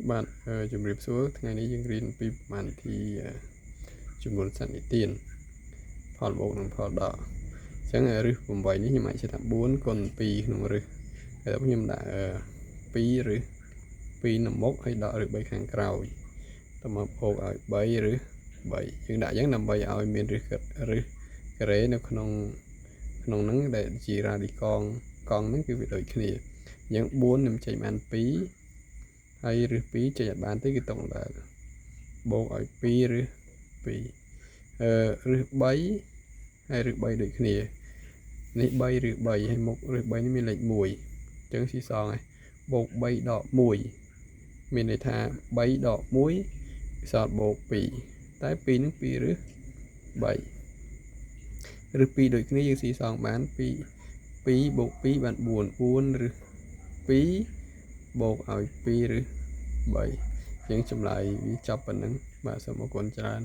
bạnជំរាបសួរថ្ងៃនេះយើងរៀនពីប្រមាណទីចំនួនសន្និទានផលបូកនិងផលដកអញ្ចឹងរឹស8នេះខ្ញុំអាចចិត្តថា4គុណ2ក្នុងរឹសហើយខ្ញុំដាក់2រឹស2នៅមុខហើយដករឹស3ខាងក្រោយតមកបូកឲ្យ3រឹស3យើងដាក់អញ្ចឹងដើម្បីឲ្យមានរឹសការ៉េនៅក្នុងហ្នឹងដែលជារ៉ាឌីកងហ្នឹងគឺវាដូចគ្នាអញ្ចឹង4ខ្ញុំចេញបាន2ហើយរឹស2ចេញអត់បានទេគឺតង់ដែលបូកឲ្យ2រឹស2រឹស3ហើយរឹស3ដូចគ្នានេះ3រឹស3ហើយមុខរឹស3នេះមានលេខ1អញ្ចឹងស៊ីសងហើយបូក3ដក1មានន័យថា3ដក1សល់បូក2តែ2នឹង2រឹស3រឹស2ដូចគ្នាយើងស៊ីសងបាន2បូក2បាន4រឹស2បូកឲ្យ2រឹស3យើងចម្លើយវាចប់ប៉ុណ្ណឹងបាទសូមអរគុណច្រើន